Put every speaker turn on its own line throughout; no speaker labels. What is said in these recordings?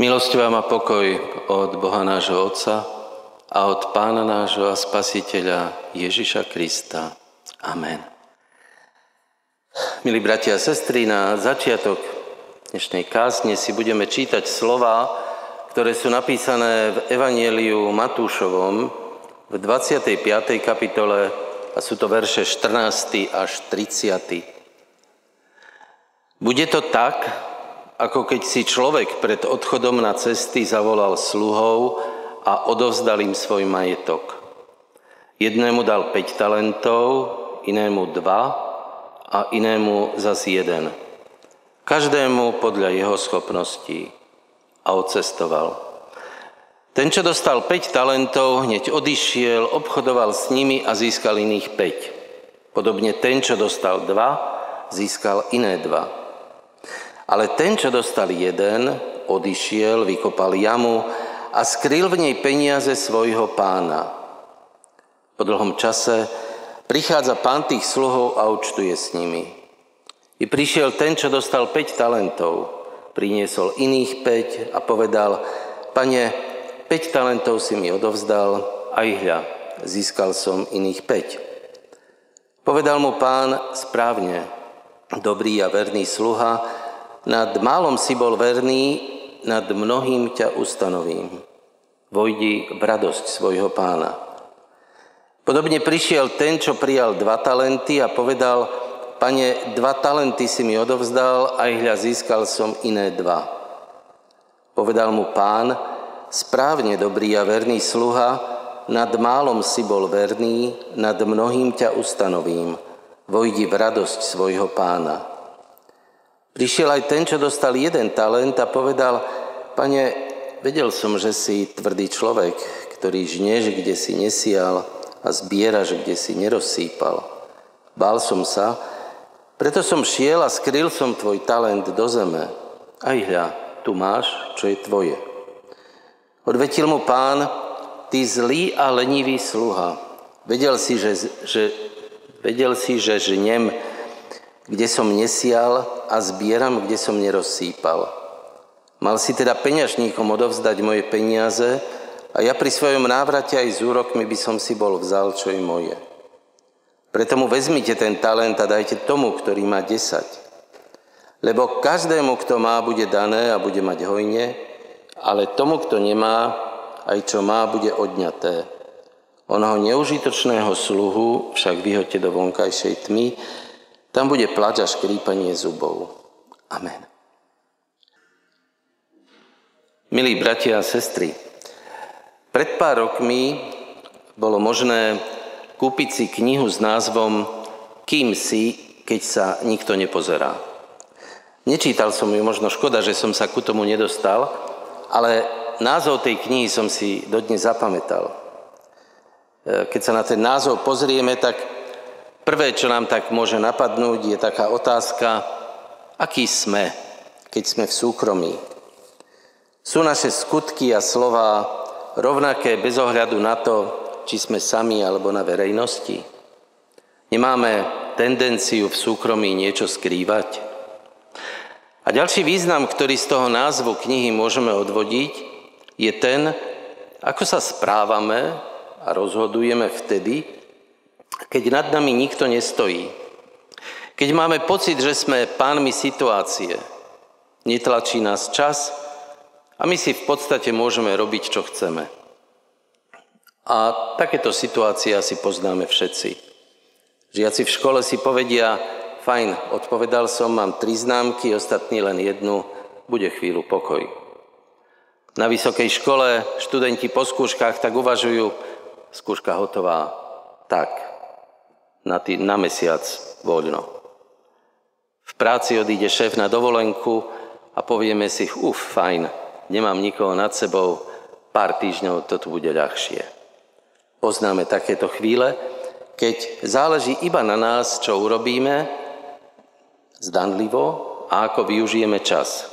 Milosť vám a pokoj od Boha nášho Otca a od Pána nášho a Spasiteľa Ježiša Krista. Amen. Milí bratia a sestry, na začiatok dnešnej kázne si budeme čítať slová, ktoré sú napísané v Evanjeliu Matúšovom v 25. kapitole a sú to verše 14. až 30. Bude to tak, ako keď si človek pred odchodom na cesty zavolal sluhov a odovzdal im svoj majetok. Jednému dal 5 talentov, inému 2 a inému zas 1. Každému podľa jeho schopností. A odcestoval. Ten, čo dostal 5 talentov, hneď odišiel, obchodoval s nimi a získal iných 5. Podobne ten, čo dostal 2, získal iné 2. Ale ten, čo dostal 1, odišiel, vykopal jamu a skryl v nej peniaze svojho pána. Po dlhom čase prichádza pán tých sluhov a účtuje s nimi. I prišiel ten, čo dostal 5 talentov, priniesol iných 5 a povedal: Pane, 5 talentov si mi odovzdal, aj hľa, získal som iných 5. Povedal mu pán: správne, dobrý a verný sluha, nad málom si bol verný, nad mnohým ťa ustanovím. Vojdi v radosť svojho pána. Podobne prišiel ten, čo prijal 2 talenty a povedal: Pane, 2 talenty si mi odovzdal, aj hľa, získal som iné 2. Povedal mu pán: správne, dobrý a verný sluha, nad málom si bol verný, nad mnohým ťa ustanovím. Vojdi v radosť svojho pána. Prišiel aj ten, čo dostal 1 talent a povedal: Pane, vedel som, že si tvrdý človek, ktorý žneš, kde si nesial a zbieraš, kde si nerozsýpal. Bál som sa, preto som šiel a skryl som tvoj talent do zeme. Aj hľa, tu máš, čo je tvoje. Odvetil mu pán: ty zlý a lenivý sluha. Vedel si, že žnem, kde som nesial a zbieram, kde som nerozsýpal. Mal si teda peňažníkom odovzdať moje peniaze a ja pri svojom návrate aj s úrokmi by som si bol vzal, čo je moje. Preto mu vezmite ten talent a dajte tomu, ktorý má 10. Lebo každému, kto má, bude dané a bude mať hojne, ale tomu, kto nemá, aj čo má, bude odňaté. Onoho neužitočného sluhu však vyhoďte do vonkajšej tmy, tam bude plač a škrípanie zubov. Amen. Milí bratia a sestry, pred pár rokmi bolo možné kúpiť si knihu s názvom Kým si, keď sa nikto nepozerá. Nečítal som ju, možno škoda, že som sa ku tomu nedostal, ale názov tej knihy som si dodnes zapamätal. Keď sa na ten názov pozrieme, tak prvé, čo nám tak môže napadnúť, je taká otázka: aký sme, keď sme v súkromí? Sú naše skutky a slová rovnaké bez ohľadu na to, či sme sami alebo na verejnosti? Nemáme tendenciu v súkromí niečo skrývať? A ďalší význam, ktorý z toho názvu knihy môžeme odvodiť, je ten, ako sa správame a rozhodujeme vtedy, keď nad nami nikto nestojí. Keď máme pocit, že sme pánmi situácie, netlačí nás čas a my si v podstate môžeme robiť, čo chceme. A takéto situácie asi poznáme všetci. Žiaci v škole si povedia: fajn, odpovedal som, mám 3 známky, ostatní len 1, bude chvíľu pokoj. Na vysokej škole študenti po skúškach tak uvažujú: skúška hotová, tak na mesiac voľno. V práci odíde šéf na dovolenku a povieme si: fajn, nemám nikoho nad sebou, pár týždňov to tu bude ľahšie. Poznáme takéto chvíle, keď záleží iba na nás, čo urobíme, zdanlivo a ako využijeme čas.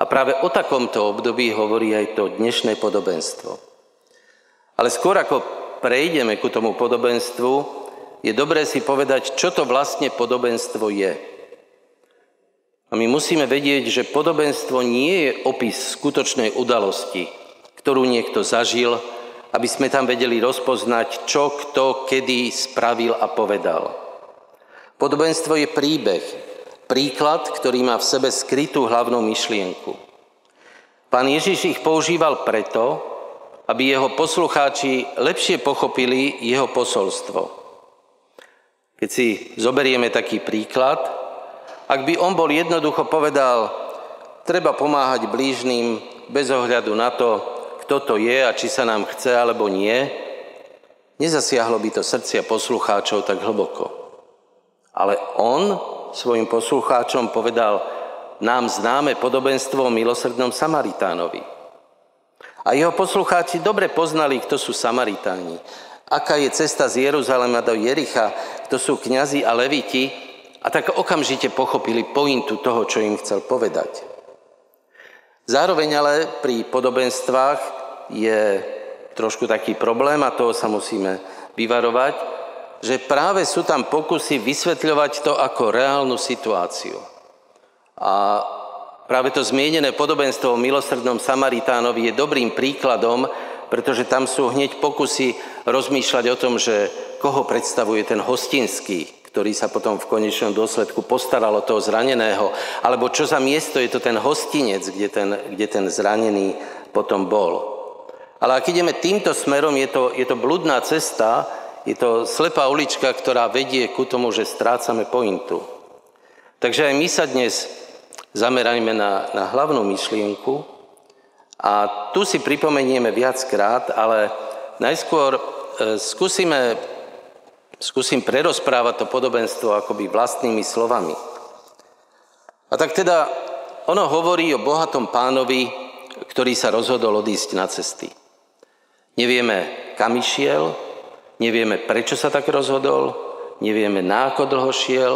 A práve o takomto období hovorí aj to dnešné podobenstvo. Ale skôr ako prejdeme ku tomu podobenstvu, je dobré si povedať, čo to vlastne podobenstvo je. A A my musíme vedieť, že podobenstvo nie je opis skutočnej udalosti, ktorú niekto zažil, aby sme tam vedeli rozpoznať, čo kto kedy spravil a povedal. Podobenstvo je príbeh, príklad, ktorý má v sebe skrytú hlavnú myšlienku. Pán Ježiš ich používal preto, aby jeho poslucháči lepšie pochopili jeho posolstvo. Keď si zoberieme taký príklad, ak by on bol jednoducho povedal, treba pomáhať blížnym bez ohľadu na to, kto to je a či sa nám chce alebo nie, nezasiahlo by to srdcia poslucháčov tak hlboko. Ale on svojim poslucháčom povedal nám známe podobenstvo o milosrdnom Samaritánovi. A jeho poslucháči dobre poznali, kto sú Samaritáni, aká je cesta z Jeruzalema do Jericha, kto sú kňazi a leviti, a tak okamžite pochopili pointu toho, čo im chcel povedať. Zároveň ale pri podobenstvách je trošku taký problém, a toho sa musíme vyvarovať, že práve sú tam pokusy vysvetľovať to ako reálnu situáciu. A práve to zmienené podobenstvo o milosrdnom Samaritánovi je dobrým príkladom, pretože tam sú hneď pokusy rozmýšľať o tom, že koho predstavuje ten hostinský, ktorý sa potom v konečnom dôsledku postaral o toho zraneného, alebo čo za miesto je to ten hostinec, kde ten zranený potom bol. Ale ak ideme týmto smerom, je to bludná cesta, je to slepá ulička, ktorá vedie ku tomu, že strácame pointu. Takže aj my sa dnes zamerajme na hlavnú myšlienku a tu si pripomenieme viackrát, ale najskôr skúsim prerozprávať to podobenstvo akoby vlastnými slovami. A tak teda ono hovorí o bohatom pánovi, ktorý sa rozhodol odísť na cesty. Nevieme, kam išiel, nevieme, prečo sa tak rozhodol, nevieme, na ako dlho šiel.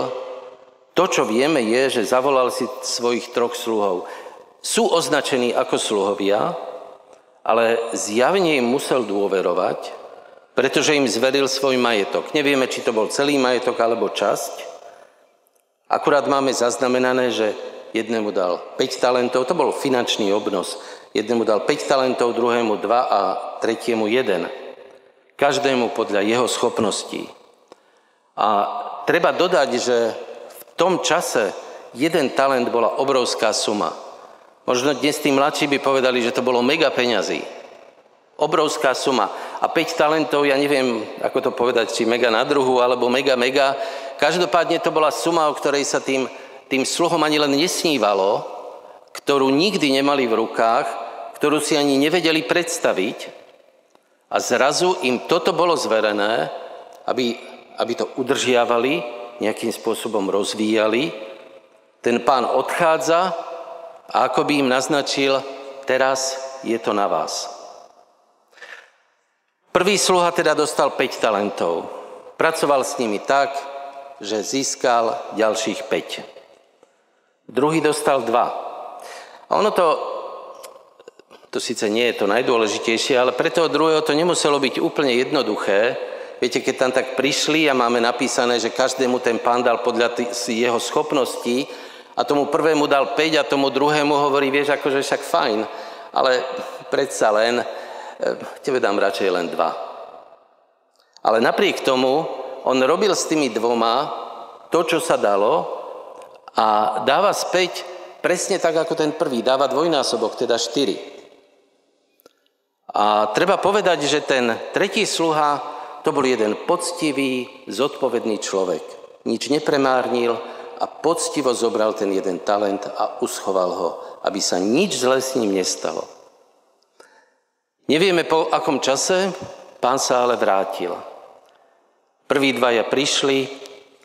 To, čo vieme, je, že zavolal si svojich 3 sluhov. Sú označení ako sluhovia, ale zjavne im musel dôverovať, pretože im zveril svoj majetok. Nevieme, či to bol celý majetok alebo časť. Akurát máme zaznamenané, že jednému dal 5 talentov, to bol finančný obnos. Jednému dal 5 talentov, druhému 2 a tretiemu 1. Každému podľa jeho schopností. A treba dodať, že v tom čase 1 talent bola obrovská suma. Možno dnes tí mladší by povedali, že to bolo mega peňazí. Obrovská suma. A 5 talentov, ja neviem, ako to povedať, či mega na druhu, alebo mega. Každopádne to bola suma, o ktorej sa tým sluhom ani len nesnívalo, ktorú nikdy nemali v rukách, ktorú si ani nevedeli predstaviť. A zrazu im toto bolo zverené, aby to udržiavali, nejakým spôsobom rozvíjali. Ten pán odchádza a ako by im naznačil, teraz je to na vás. Prvý sluha teda dostal 5 talentov. Pracoval s nimi tak, že získal ďalších 5. Druhý dostal 2. A ono to síce nie je to najdôležitejšie, ale pre toho druhého to nemuselo byť úplne jednoduché. Viete, keď tam tak prišli a máme napísané, že každému ten pán dal podľa jeho schopností a tomu prvému dal 5 a tomu druhému hovorí, vieš, akože však fajn, ale predsa len tebe dám radšej len 2. Ale napriek tomu, on robil s tými 2 to, čo sa dalo a dáva späť presne tak, ako ten prvý. Dáva dvojnásobok, teda 4. A treba povedať, že ten tretí sluha, to bol jeden poctivý, zodpovedný človek. Nič nepremárnil a poctivo zobral ten 1 talent a uschoval ho, aby sa nič zlé s ním nestalo. Nevieme, po akom čase, pán sa ale vrátil. Prví 2 prišli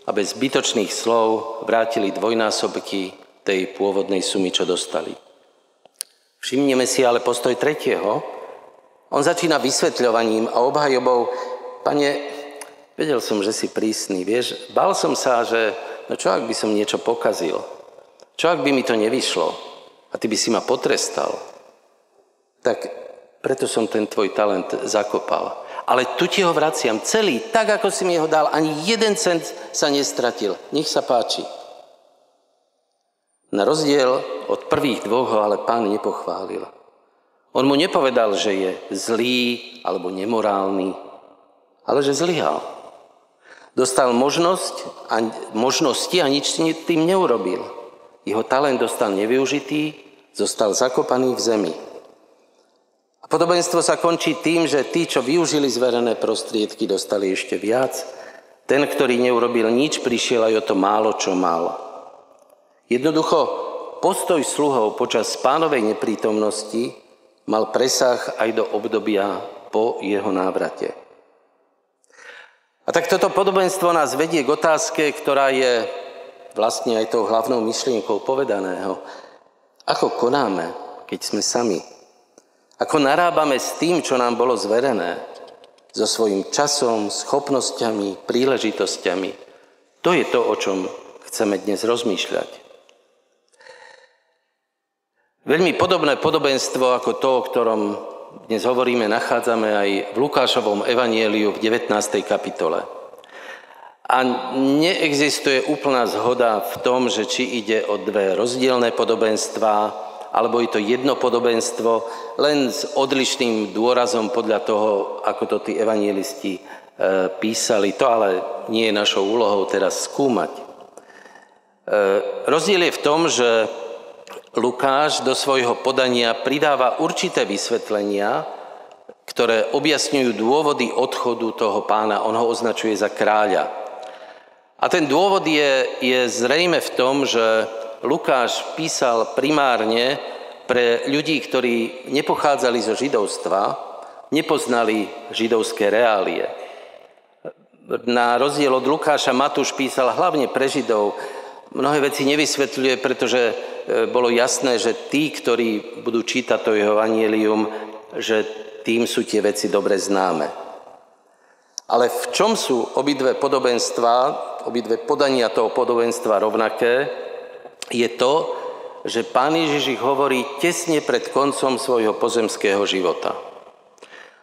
a bez zbytočných slov vrátili dvojnásobky tej pôvodnej sumy, čo dostali. Všimneme si ale postoj tretieho. On začína vysvetľovaním a obhajobou. Pane, vedel som, že si prísny, vieš, bál som sa, že čo ak by som niečo pokazil? Čo ak by mi to nevyšlo? A ty by si ma potrestal? Tak preto som ten tvoj talent zakopal. Ale tu ti ho vraciam celý, tak ako si mi ho dal. Ani 1 cent sa nestratil. Nech sa páči. Na rozdiel od prvých dvoch ho ale Pán nepochválil. On mu nepovedal, že je zlý alebo nemorálny, ale že zlyhal. Dostal možnosti a nič tým neurobil. Jeho talent dostal nevyužitý, zostal zakopaný v zemi. A podobenstvo sa končí tým, že tí, čo využili zverené prostriedky, dostali ešte viac. Ten, ktorý neurobil nič, prišiel aj o to málo, čo mal. Jednoducho, postoj sluhov počas Pánovej neprítomnosti mal presah aj do obdobia po jeho návrate. A tak toto podobenstvo nás vedie k otázke, ktorá je vlastne aj tou hlavnou myšlienkou povedaného. Ako konáme, keď sme sami? Ako narábame s tým, čo nám bolo zverené? So svojím časom, schopnosťami, príležitosťami? To je to, o čom chceme dnes rozmýšľať. Veľmi podobné podobenstvo ako to, o ktorom dnes hovoríme, nachádzame aj v Lukášovom evanjeliu v 19. kapitole. A neexistuje úplná zhoda v tom, že či ide o dve rozdielne podobenstvá, alebo je to jedno podobenstvo, len s odlišným dôrazom podľa toho, ako to tí evanjelisti písali. To ale nie je našou úlohou teraz skúmať. Rozdiel je v tom, že Lukáš do svojho podania pridáva určité vysvetlenia, ktoré objasňujú dôvody odchodu toho pána. On ho označuje za kráľa. A ten dôvod je zrejme v tom, že Lukáš písal primárne pre ľudí, ktorí nepochádzali zo židovstva, nepoznali židovské reálie. Na rozdiel od Lukáša Matúš písal hlavne pre Židov. Mnohé veci nevysvetľuje, pretože bolo jasné, že tí, ktorí budú čítať to jeho evanjelium, že tým sú tie veci dobre známe. Ale v čom sú obidve podania toho podobenstva rovnaké, je to, že Pán Ježiš ich hovorí tesne pred koncom svojho pozemského života.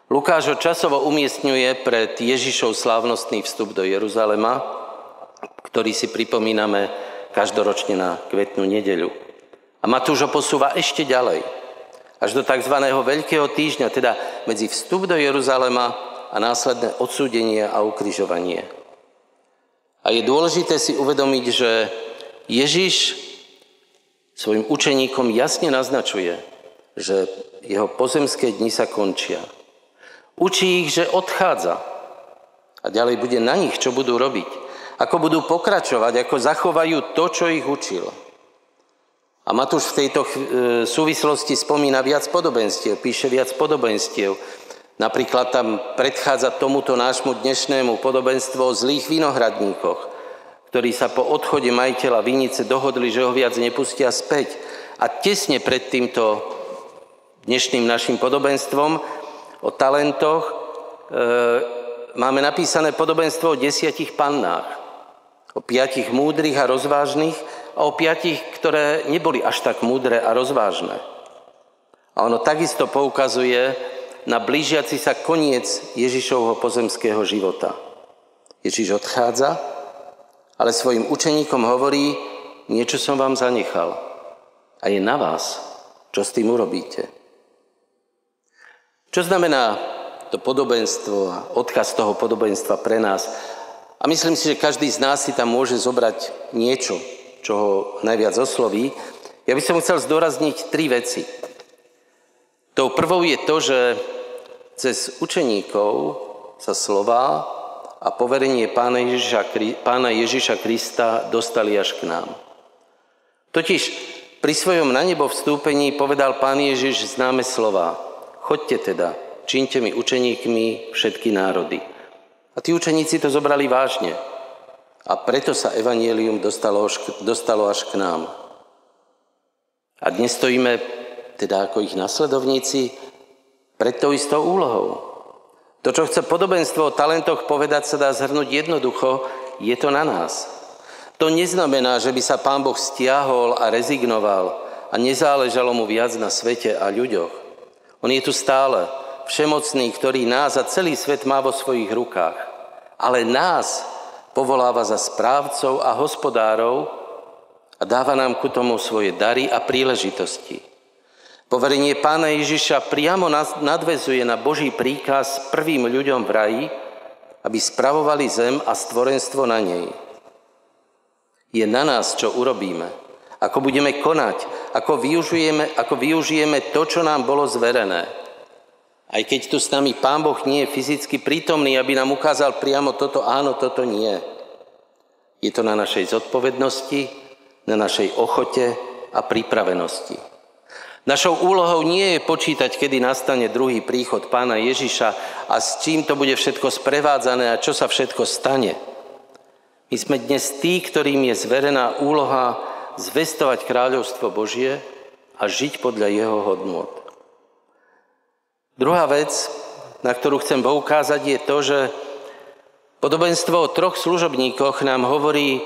Lukáš ho časovo umiestňuje pred Ježišov slávnostný vstup do Jeruzalema, ktorý si pripomíname každoročne na Kvetnú nedeľu. A Matúš ho posúva ešte ďalej, až do tzv. Veľkého týždňa, teda medzi vstup do Jeruzalema a následné odsúdenie a ukrižovanie. A je dôležité si uvedomiť, že Ježiš svojim učeníkom jasne naznačuje, že jeho pozemské dni sa končia. Učí ich, že odchádza. A ďalej bude na nich, čo budú robiť. Ako budú pokračovať, ako zachovajú to, čo ich učil. A Matúš v tejto súvislosti spomína viac podobenstiev, píše viac podobenstiev. Napríklad tam predchádza tomuto nášmu dnešnému podobenstvo o zlých vinohradníkoch, ktorí sa po odchode majiteľa vinice dohodli, že ho viac nepustia späť. A tesne pred týmto dnešným našim podobenstvom o talentoch máme napísané podobenstvo o 10 pannách. O 5 múdrych a rozvážnych a o 5, ktoré neboli až tak múdre a rozvážne. A ono takisto poukazuje na blížiaci sa koniec Ježišovho pozemského života. Ježiš odchádza, ale svojim učeníkom hovorí, niečo som vám zanechal. A je na vás, čo s tým urobíte. Čo znamená to podobenstvo a odkaz toho podobenstva pre nás? A myslím si, že každý z nás si tam môže zobrať niečo, čo ho najviac osloví. Ja by som chcel zdôrazniť 3 veci. Tou prvou je to, že cez učeníkov sa slová a poverenie Pána Ježiša Krista dostali až k nám. Totiž pri svojom na nebo vstúpení povedal Pán Ježiš známe slová. Choďte teda, čiňte mi učeníkmi všetky národy. A tí učeníci to zobrali vážne. A preto sa evanjelium dostalo až k nám. A dnes stojíme, teda ako ich nasledovníci, pred tou istou úlohou. To, čo chce podobenstvo o talentoch povedať, sa dá zhrnúť jednoducho, je to na nás. To neznamená, že by sa Pán Boh stiahol a rezignoval a nezáležalo mu viac na svete a ľuďoch. On je tu stále, všemocný, ktorý nás a celý svet má vo svojich rukách. Ale nás povoláva za správcov a hospodárov a a dáva nám ku tomu svoje dary a príležitosti. Poverenie Pána Ježiša priamo nadväzuje na Boží príkaz prvým ľuďom v raji, aby spravovali zem a stvorenstvo na nej. Je na nás, čo urobíme, ako budeme konať, ako využijeme to, čo nám bolo zverené. Aj keď tu s nami Pán Boh nie je fyzicky prítomný, aby nám ukázal priamo toto áno, toto nie. Je to na našej zodpovednosti, na našej ochote a pripravenosti. Našou úlohou nie je počítať, kedy nastane druhý príchod Pána Ježiša a s čím to bude všetko sprevádzané a čo sa všetko stane. My sme dnes tí, ktorým je zverená úloha zvestovať kráľovstvo Božie a žiť podľa jeho hodnôt. Druhá vec, na ktorú chcem poukázať, je to, že podobenstvo o 3 služobníkoch nám hovorí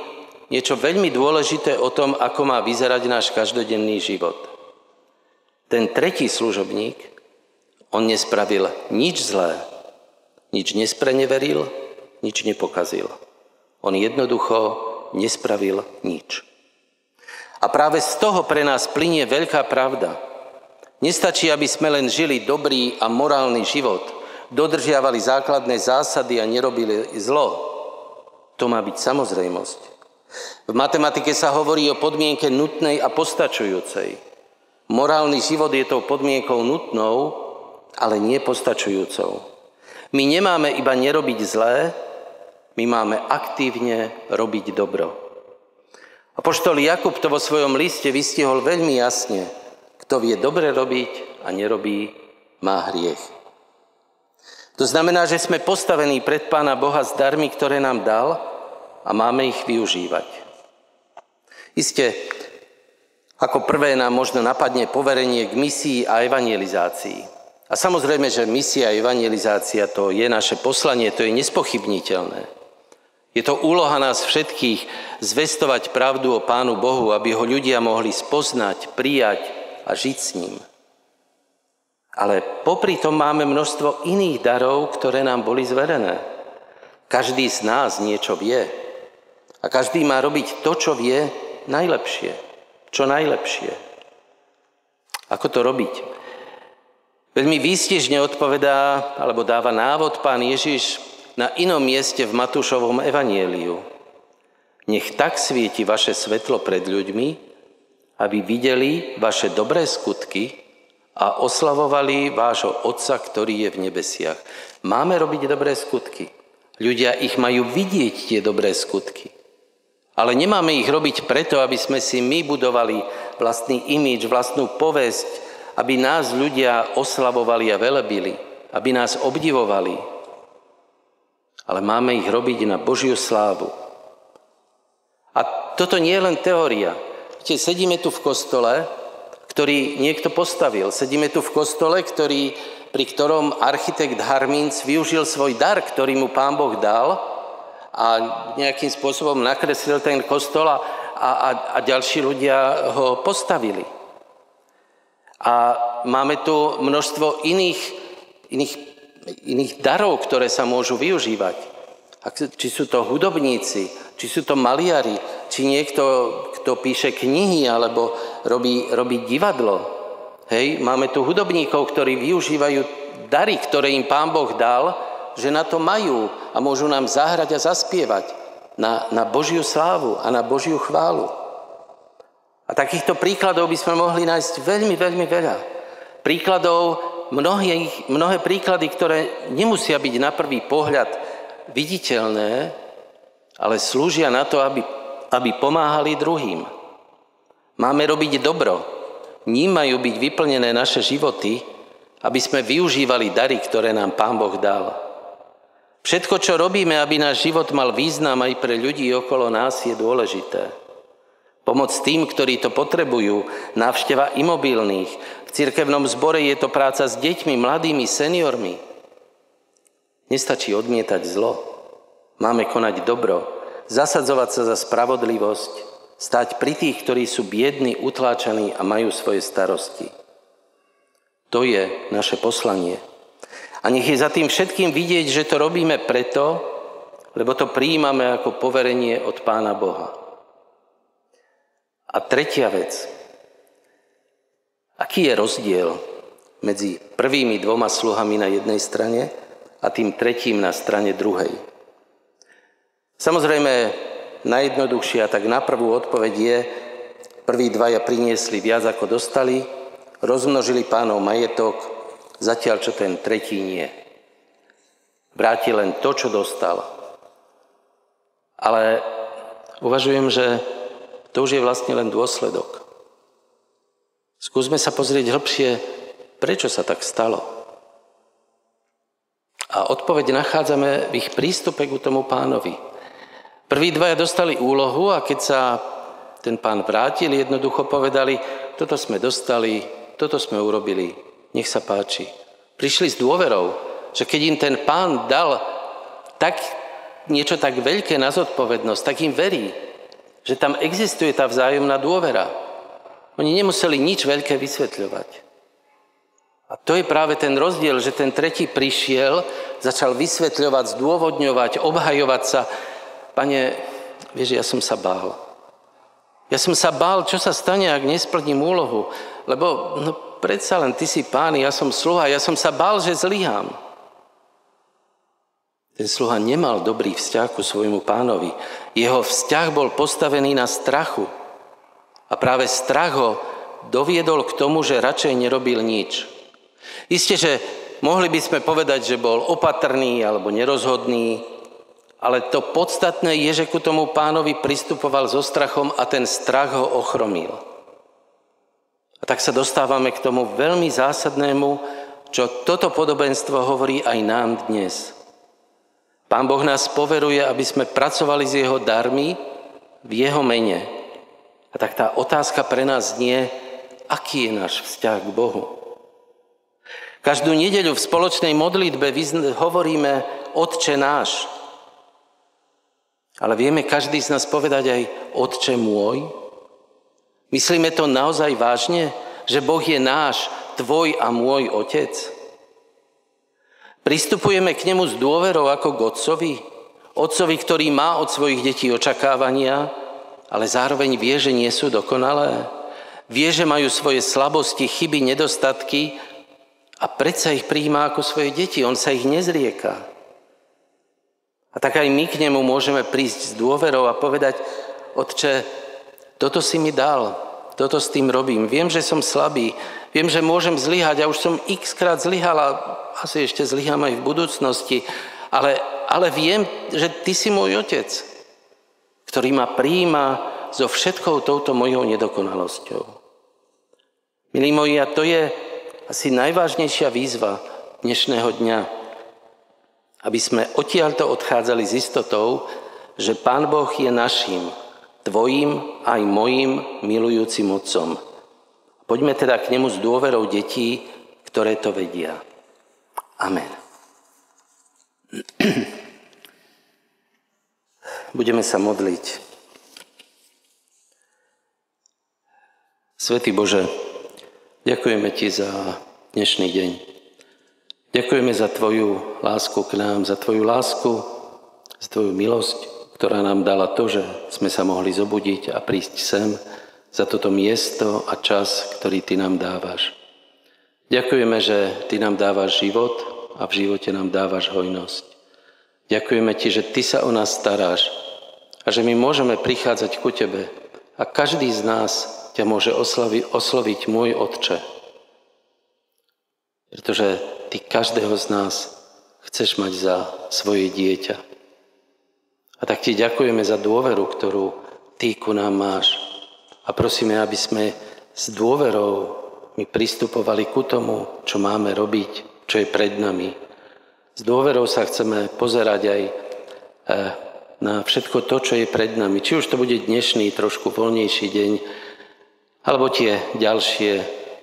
niečo veľmi dôležité o tom, ako má vyzerať náš každodenný život. Ten tretí služobník, on nespravil nič zlé, nič nespreneveril, nič nepokazil. On jednoducho nespravil nič. A práve z toho pre nás plynie veľká pravda. Nestačí, aby sme len žili dobrý a morálny život, dodržiavali základné zásady a nerobili zlo. To má byť samozrejmosť. V matematike sa hovorí o podmienke nutnej a postačujúcej. Morálny život je tou podmienkou nutnou, ale nie postačujúcou. My nemáme iba nerobiť zlé, my máme aktívne robiť dobro. Apoštol Jakub to vo svojom liste vystihol veľmi jasne. Kto vie dobre robiť a nerobí, má hriech. To znamená, že sme postavení pred Pána Boha s darmi, ktoré nám dal a máme ich využívať. Isté, ako prvé nám možno napadne poverenie k misii a evangelizácii. A samozrejme, že misia a evangelizácia to je naše poslanie, to je nespochybniteľné. Je to úloha nás všetkých zvestovať pravdu o Pánu Bohu, aby ho ľudia mohli spoznať, prijať a žiť s ním. Ale popri tom máme množstvo iných darov, ktoré nám boli zverené. Každý z nás niečo vie. A každý má robiť to, čo vie najlepšie. Čo najlepšie. Ako to robiť? Veľmi výstižne odpovedá, alebo dáva návod Pán Ježiš na inom mieste v Matúšovom evanjeliu. Nech tak svieti vaše svetlo pred ľuďmi, aby videli vaše dobré skutky a oslavovali vášho Otca, ktorý je v nebesiach. Máme robiť dobré skutky. Ľudia ich majú vidieť, tie dobré skutky. Ale nemáme ich robiť preto, aby sme si my budovali vlastný imidž, vlastnú povesť, aby nás ľudia oslavovali a velebili, aby nás obdivovali. Ale máme ich robiť na Božiu slávu. A toto nie je len teória. Sedíme tu v kostole, ktorý niekto postavil. Sedíme tu v kostole, pri ktorom architekt Harminc využil svoj dar, ktorý mu Pán Boh dal a nejakým spôsobom nakreslil ten kostol a ďalší ľudia ho postavili. A máme tu množstvo iných darov, ktoré sa môžu využívať. Či sú to hudobníci, či sú to maliari, či niekto, kto píše knihy alebo robí divadlo. Hej, máme tu hudobníkov, ktorí využívajú dary, ktoré im Pán Boh dal, že na to majú a môžu nám zahrať a zaspievať na Božiu slávu a na Božiu chválu. A takýchto príkladov by sme mohli nájsť veľmi, veľmi veľa. Príkladov, mnohé príklady, ktoré nemusia byť na prvý pohľad viditeľné, ale slúžia na to, aby pomáhali druhým. Máme robiť dobro. Ním majú byť vyplnené naše životy, aby sme využívali dary, ktoré nám Pán Boh dal. Všetko, čo robíme, aby náš život mal význam aj pre ľudí okolo nás, je dôležité. Pomoc tým, ktorí to potrebujú, návšteva imobilných. V cirkevnom zbore je to práca s deťmi, mladými, seniormi. Nestačí odmietať zlo. Máme konať dobro, zasadzovať sa za spravodlivosť, stáť pri tých, ktorí sú biední, utláčaní a majú svoje starosti. To je naše poslanie. A nech je za tým všetkým vidieť, že to robíme preto, lebo to prijímame ako poverenie od Pána Boha. A tretia vec. Aký je rozdiel medzi prvými dvoma sluhami na jednej strane a tým tretím na strane druhej? Samozrejme, najjednoduchšia, tak na prvú odpoveď je, prví dvaja priniesli viac, ako dostali, rozmnožili pánov majetok, zatiaľ čo ten tretí nie. Vráti len to, čo dostal. Ale uvažujem, že to už je vlastne len dôsledok. Skúsme sa pozrieť hĺbšie, prečo sa tak stalo. A odpoveď nachádzame v ich prístupe k tomu pánovi. Prví dvaja dostali úlohu a keď sa ten pán vrátil, jednoducho povedali, toto sme dostali, toto sme urobili, nech sa páči. Prišli s dôverou, že keď im ten pán dal niečo tak veľké na zodpovednosť, tak im verí, že tam existuje tá vzájomná dôvera. Oni nemuseli nič veľké vysvetľovať. A to je práve ten rozdiel, že ten tretí prišiel, začal vysvetľovať, zdôvodňovať, obhajovať sa. Pane, vieš, ja som sa bál. Ja som sa bál, čo sa stane, ak nesplním úlohu. Lebo predsa len ty si pán, ja som sluha, ja som sa bál, že zlyhám. Ten sluha nemal dobrý vzťah ku svojmu pánovi. Jeho vzťah bol postavený na strachu. A práve strach ho doviedol k tomu, že radšej nerobil nič. Isté, že mohli by sme povedať, že bol opatrný alebo nerozhodný, ale to podstatné je, že ku tomu pánovi pristupoval so strachom a ten strach ho ochromil. A tak sa dostávame k tomu veľmi zásadnému, čo toto podobenstvo hovorí aj nám dnes. Pán Boh nás poveruje, aby sme pracovali s jeho darmi v jeho mene. A tak tá otázka pre nás znie, aký je náš vzťah k Bohu. Každú nedeľu v spoločnej modlitbe hovoríme Otče náš. Ale vieme každý z nás povedať aj Otče môj? Myslíme to naozaj vážne, že Boh je náš, tvoj a môj Otec? Pristupujeme k nemu s dôverou ako k otcovi, ktorý má od svojich detí očakávania, ale zároveň vie, že nie sú dokonalé. Vie, že majú svoje slabosti, chyby, nedostatky a predsa ich prijíma ako svoje deti. On sa ich nezrieka. A tak aj my k nemu môžeme prísť s dôverou a povedať, Otče, toto si mi dal, toto s tým robím. Viem, že som slabý, viem, že môžem zlyhať. Ja už som x-krát zlyhal a asi ešte zlyhám aj v budúcnosti. Ale viem, že ty si môj Otec, ktorý ma prijíma so všetkou touto mojou nedokonalosťou. Milí moji, a to je asi najvážnejšia výzva dnešného dňa, aby sme odtiaľto odchádzali s istotou, že Pán Boh je naším, tvojím aj mojím milujúcim Otcom. Poďme teda k nemu s dôverou detí, ktoré to vedia. Amen. Budeme sa modliť. Svätý Bože, ďakujeme Ti za dnešný deň. Ďakujeme za Tvoju lásku k nám, za Tvoju lásku, za Tvoju milosť, ktorá nám dala to, že sme sa mohli zobudiť a prísť sem, za toto miesto a čas, ktorý Ty nám dávaš. Ďakujeme, že Ty nám dávaš život a v živote nám dávaš hojnosť. Ďakujeme Ti, že Ty sa o nás staráš a že my môžeme prichádzať ku Tebe a každý z nás ťa môže osloviť môj Otče. Pretože Ty každého z nás chceš mať za svoje dieťa. A tak Ti ďakujeme za dôveru, ktorú Ty ku nám máš. A prosíme, aby sme s dôverou my pristupovali ku tomu, čo máme robiť, čo je pred nami. S dôverou sa chceme pozerať aj na všetko to, čo je pred nami. Či už to bude dnešný, trošku voľnejší deň, alebo tie ďalšie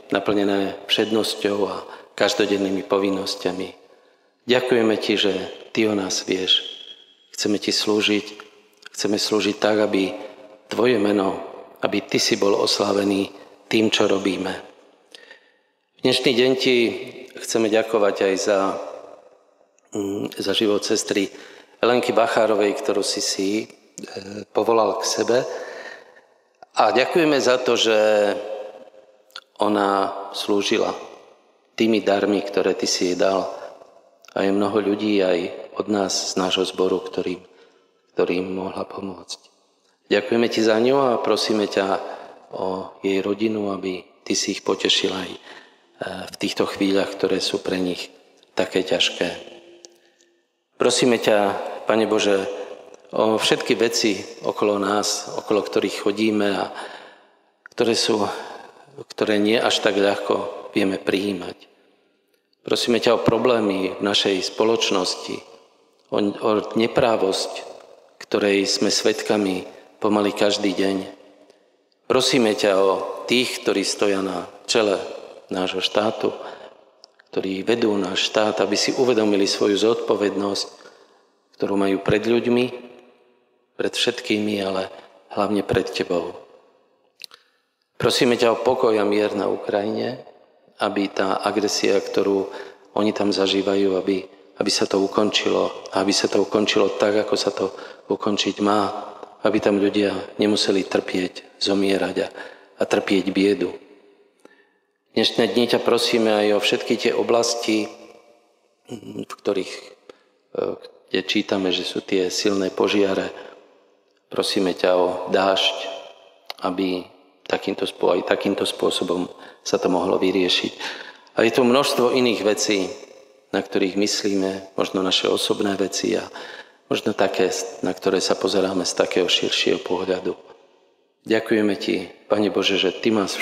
naplnené všednosťou a každodennými povinnosťami. Ďakujeme Ti, že Ty o nás vieš. Chceme Ti slúžiť. Chceme slúžiť tak, aby Tvoje meno, aby Ty si bol oslávený tým, čo robíme. V dnešný deň Ti chceme ďakovať aj za život sestry Elenky Bachárovej, ktorú si povolal k sebe. A ďakujeme za to, že ona slúžila tými darmi, ktoré ty si jej dal. A je mnoho ľudí aj od nás, z nášho zboru, ktorým mohla pomôcť. Ďakujeme ti za ňu a prosíme ťa o jej rodinu, aby ty si ich potešil aj v týchto chvíľach, ktoré sú pre nich také ťažké. Prosíme ťa, Pane Bože, o všetky veci okolo nás, okolo ktorých chodíme a ktoré nie až tak ľahko vieme prijímať. Prosíme ťa o problémy v našej spoločnosti, o neprávosť, ktorej sme svedkami pomaly každý deň. Prosíme ťa o tých, ktorí stoja na čele nášho štátu, ktorí vedú náš štát, aby si uvedomili svoju zodpovednosť, ktorú majú pred ľuďmi, pred všetkými, ale hlavne pred tebou. Prosíme ťa o pokoj a mier na Ukrajine, aby tá agresia, ktorú oni tam zažívajú, aby sa to ukončilo. Aby sa to ukončilo tak, ako sa to ukončiť má. Aby tam ľudia nemuseli trpieť, zomierať a trpieť biedu. Dnešné dni ťa prosíme aj o všetky tie oblasti, v ktorých kde čítame, že sú tie silné požiare. Prosíme ťa o dážď, aby takýmto spôsobom sa to mohlo vyriešiť. A je tu množstvo iných vecí, na ktorých myslíme, možno naše osobné veci a možno také, na ktoré sa pozeráme z takého širšieho pohľadu. Ďakujeme ti, Pane Bože, že ty máš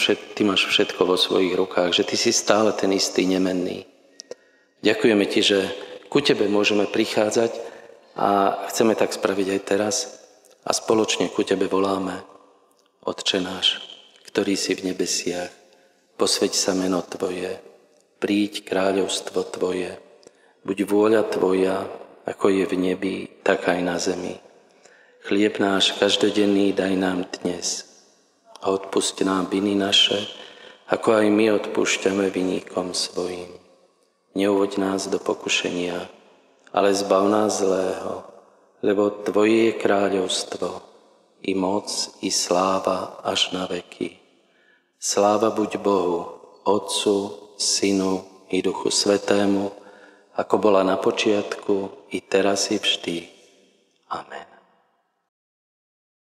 všetko vo svojich rukách, že ty si stále ten istý nemenný. Ďakujeme ti, že ku tebe môžeme prichádzať a chceme tak spraviť aj teraz a spoločne ku tebe voláme: Otče náš, ktorý si v nebesiach, posväť sa meno tvoje, príď kráľovstvo tvoje, buď vôľa tvoja, ako je v nebi, tak aj na zemi. Chlieb náš každodenný daj nám dnes a odpusť nám viny naše, ako aj my odpúšťame viníkom svojim. Neuvoď nás do pokušenia, ale zbav nás zlého, lebo tvoje je kráľovstvo, i moc, i sláva až na veky. Sláva buď Bohu, Otcu, Synu i Duchu Svätému, ako bola na počiatku, i teraz i vždy. Amen.